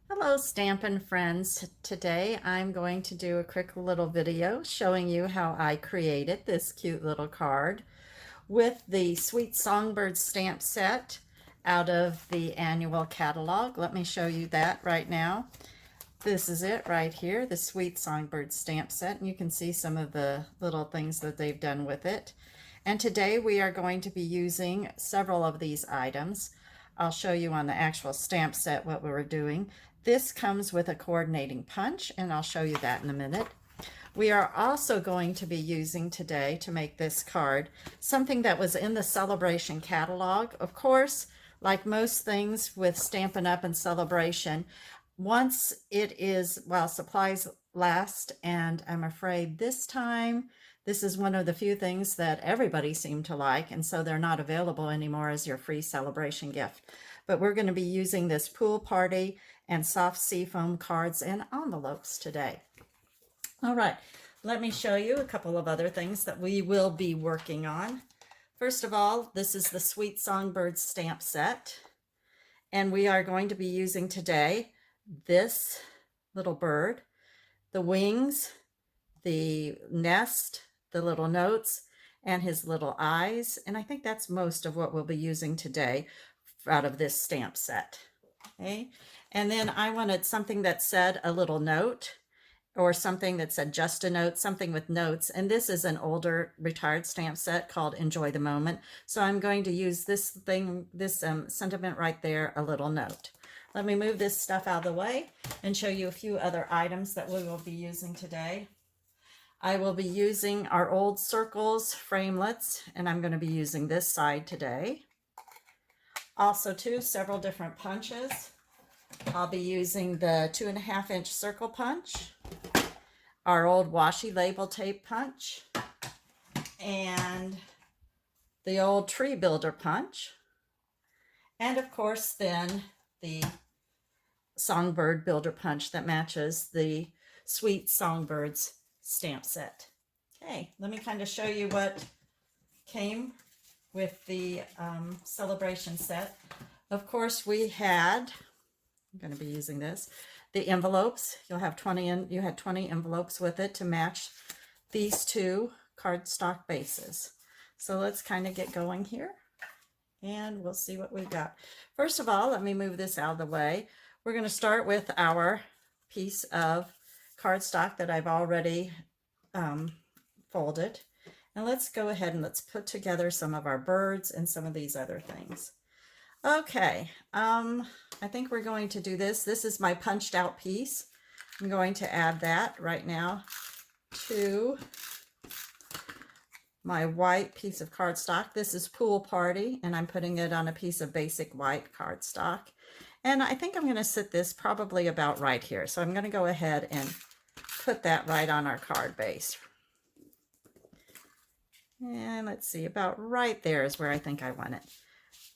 Hello Stampin' Friends. Today I'm going to do a quick little video showing you how I created this cute little card with the Sweet Songbird stamp set out of the annual catalog. Let me show you that right now. This is it right here, the Sweet Songbird stamp set, and you can see some of the little things that they've done with it. And today we are going to be using several of these items. I'll show you on the actual stamp set what we were doing. This comes with a coordinating punch, and I'll show you that in a minute. We are also going to be using today to make this card something that was in the Celebration catalog. Of course, like most things with Stampin' Up! And Celebration, once it is, while supplies last, and I'm afraid this time, this is one of the few things that everybody seemed to like, and so they're not available anymore as your free celebration gift. But we're going to be using this pool party and soft seafoam cards and envelopes today. All right, let me show you a couple of other things that we will be working on. First of all, this is the Sweet Songbird stamp set, and we are going to be using today this little bird, the wings, the nest, the little notes, and his little eyes. And I think that's most of what we'll be using today out of this stamp set. Okay. And then I wanted something that said a little note, or something that said just a note, something with notes. And this is an older retired stamp set called Enjoy the Moment. So I'm going to use this thing, this sentiment right there, a little note. Let me move this stuff out of the way and show you a few other items that we will be using today. I will be using our old circles framelets, and I'm going to be using this side today. Also, too, several different punches. I'll be using the 2.5-inch circle punch, our old washi label tape punch, and the old tree builder punch, and of course then the Songbird builder punch that matches the Sweet Songbirds stamp set. Okay, let me kind of show you what came with the celebration set. Of course, we had, I'm going to be using this, the envelopes. You'll have 20 you had 20 envelopes with it to match these two cardstock bases. So let's kind of get going here, and we'll see what we've got. First of all, let me move this out of the way. We're going to start with our piece of cardstock that I've already folded. And let's go ahead and let's put together some of our birds and some of these other things. Okay, I think we're going to do this. This is my punched out piece. I'm going to add that right now to my white piece of cardstock. This is Pool Party, and I'm putting it on a piece of basic white cardstock. And I think I'm going to sit this probably about right here. So I'm going to go ahead and put that right on our card base. And let's see, about right there is where I think I want it.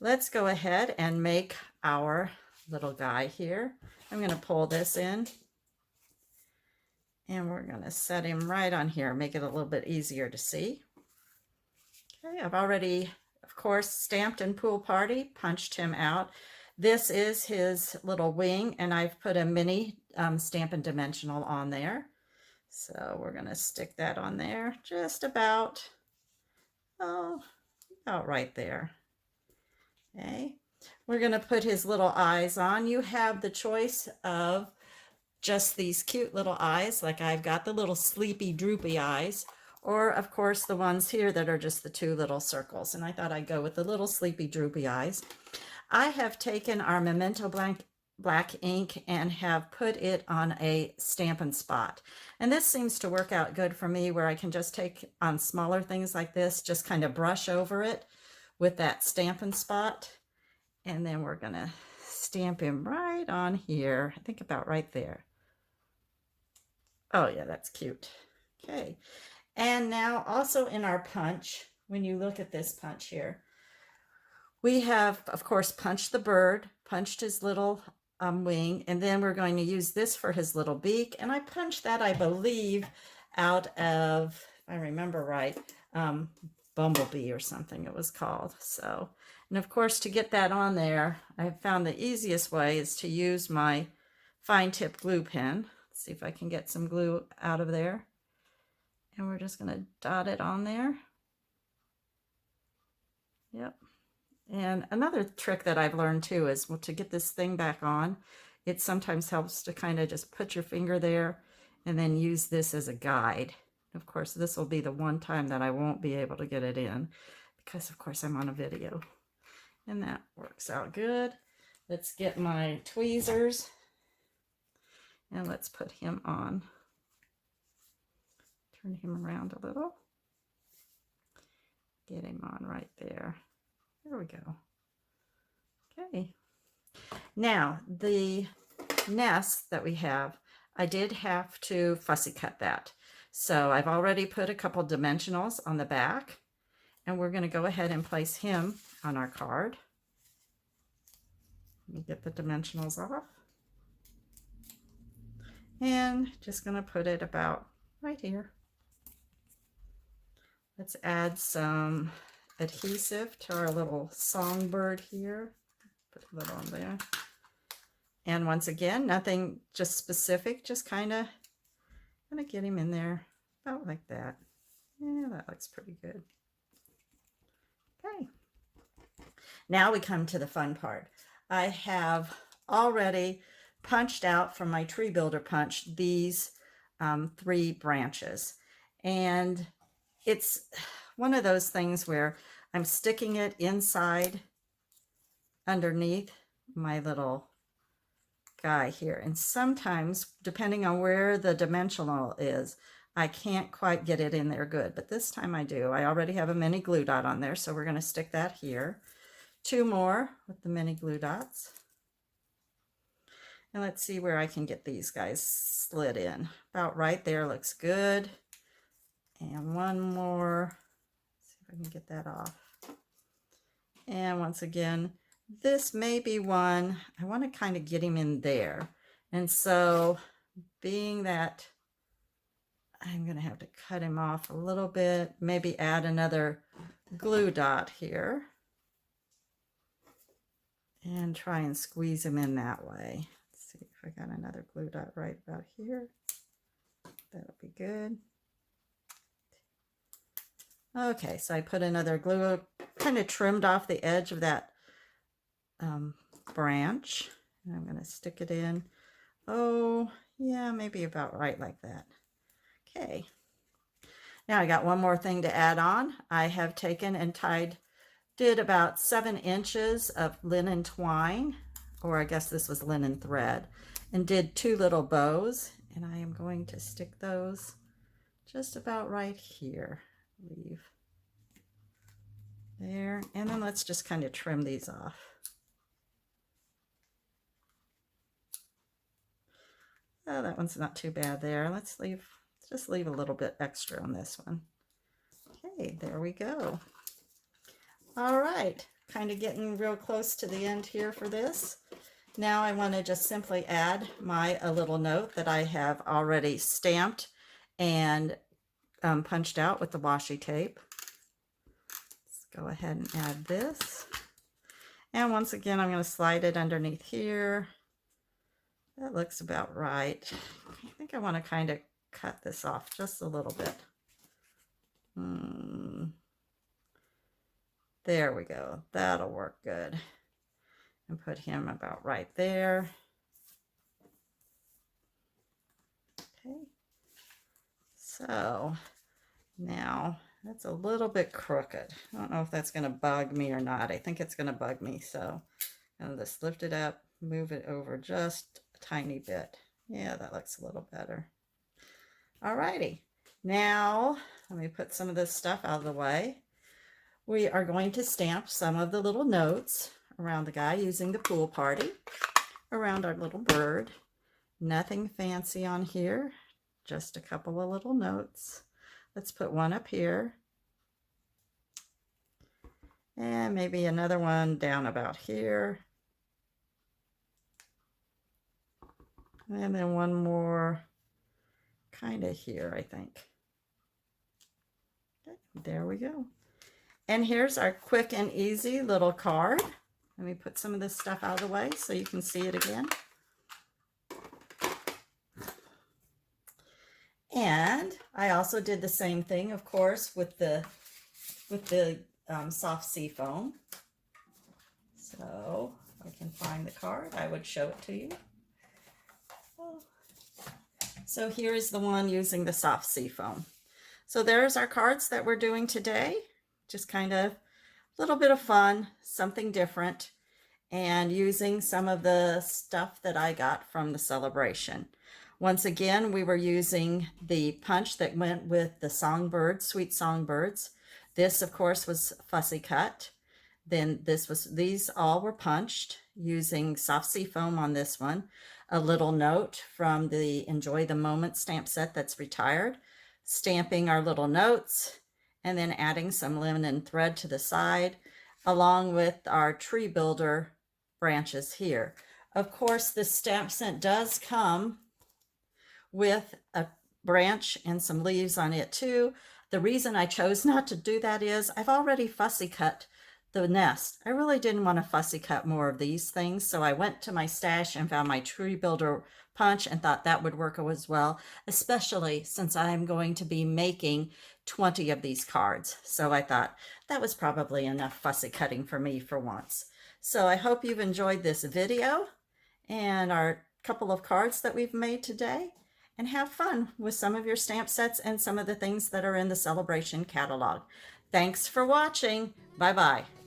Let's go ahead and make our little guy here. I'm going to pull this in, and we're going to set him right on here, make it a little bit easier to see. Okay, I've already, of course, stamped in Pool Party, punched him out. This is his little wing, and I've put a mini Stampin' Dimensional on there. So we're going to stick that on there just about, about right there. Okay, we're going to put his little eyes on. You have the choice of just these cute little eyes, like I've got the little sleepy, droopy eyes, or of course the ones here that are just the two little circles. And I thought I'd go with the little sleepy, droopy eyes. I have taken our Memento black ink and have put it on a Stampin' Spot. And this seems to work out good for me, where I can just take on smaller things like this, just kind of brush over it with that Stampin' Spot. And then we're going to stamp him right on here. I think about right there. Oh yeah, that's cute. Okay. And now also in our punch, when you look at this punch here, we have, of course, punched the bird, punched his little wing, and then we're going to use this for his little beak. And I punched that, I believe, out of, if I remember right, Bumblebee or something it was called. So, and of course, to get that on there, I found the easiest way is to use my fine tip glue pen. Let's see if I can get some glue out of there. And we're just going to dot it on there. Yep. And another trick that I've learned too is to get this thing back on, it sometimes helps to kind of just put your finger there and then use this as a guide. Of course, this will be the one time that I won't be able to get it in because of course I'm on a video. And that works out good. Let's get my tweezers and let's put him on. Turn him around a little. Get him on right there. There we go. Okay. Now, the nest that we have, I did have to fussy cut that. So I've already put a couple dimensionals on the back, and we're going to go ahead and place him on our card. Let me get the dimensionals off. And just going to put it about right here. Let's add some adhesive to our little songbird here. Put a little on there. And once again, nothing just specific, just kind of get him in there about like that. Yeah, that looks pretty good. Okay. Now we come to the fun part. I have already punched out from my tree builder punch these 3 branches. And it's one of those things where I'm sticking it inside underneath my little guy here. And sometimes, depending on where the dimensional is, I can't quite get it in there good. But this time I do. I already have a mini glue dot on there, so we're going to stick that here. 2 more with the mini glue dots. And let's see where I can get these guys slid in. About right there looks good. And 1 more. Let's see if I can get that off. And once again, this may be one. I want to kind of get him in there. And so, being that I'm going to have to cut him off a little bit, maybe add another glue dot here. And try and squeeze him in that way. Let's see if I got another glue dot right about here. That'll be good. Okay, so I put another glue, kind of trimmed off the edge of that branch. And I'm going to stick it in. Oh, yeah, maybe about right like that. Okay. Now I got one more thing to add on. I have taken and did about 7 inches of linen twine, or I guess this was linen thread, and did 2 little bows. And I am going to stick those just about right here. Leave there, and then let's just kind of trim these off. Oh, that one's not too bad there. Let's just leave a little bit extra on this one. Okay, there we go. All right, kind of getting real close to the end here for this. Now I want to just simply add a little note that I have already stamped and punched out with the washi tape. Let's go ahead and add this. And once again, I'm going to slide it underneath here. That looks about right. I think I want to kind of cut this off just a little bit. There we go. That'll work good. And put him about right there. Okay. So now that's a little bit crooked. I don't know if that's going to bug me or not. I think it's going to bug me. So I'm going to just lift it up, move it over just a tiny bit. Yeah, that looks a little better. Alrighty. Now let me put some of this stuff out of the way. We are going to stamp some of the little notes around the guy using the pool party around our little bird. Nothing fancy on here, just a couple of little notes. Let's put one up here and maybe another one down about here, and then one more kind of here, I think. Okay, there we go. And here's our quick and easy little card. Let me put some of this stuff out of the way so you can see it again. And I also did the same thing, of course, with the soft sea foam. So if I can find the card, I would show it to you. So here is the one using the soft sea foam. So there's our cards that we're doing today. Just kind of a little bit of fun, something different, and using some of the stuff that I got from the celebration. Once again, we were using the punch that went with the songbird, sweet songbirds. This, of course, was fussy cut. Then these all were punched using soft sea foam on this one. A little note from the Enjoy the Moment stamp set that's retired. Stamping our little notes and then adding some linen thread to the side, along with our tree builder branches here. Of course, this stamp set does come with a branch and some leaves on it too. The reason I chose not to do that is I've already fussy cut the nest. I really didn't want to fussy cut more of these things, so I went to my stash and found my tree builder punch and thought that would work as well, especially since I'm going to be making 20 of these cards. So I thought that was probably enough fussy cutting for me for once. So I hope you've enjoyed this video and our couple of cards that we've made today, and have fun with some of your stamp sets and some of the things that are in the celebration catalog. Thanks for watching. Bye-bye.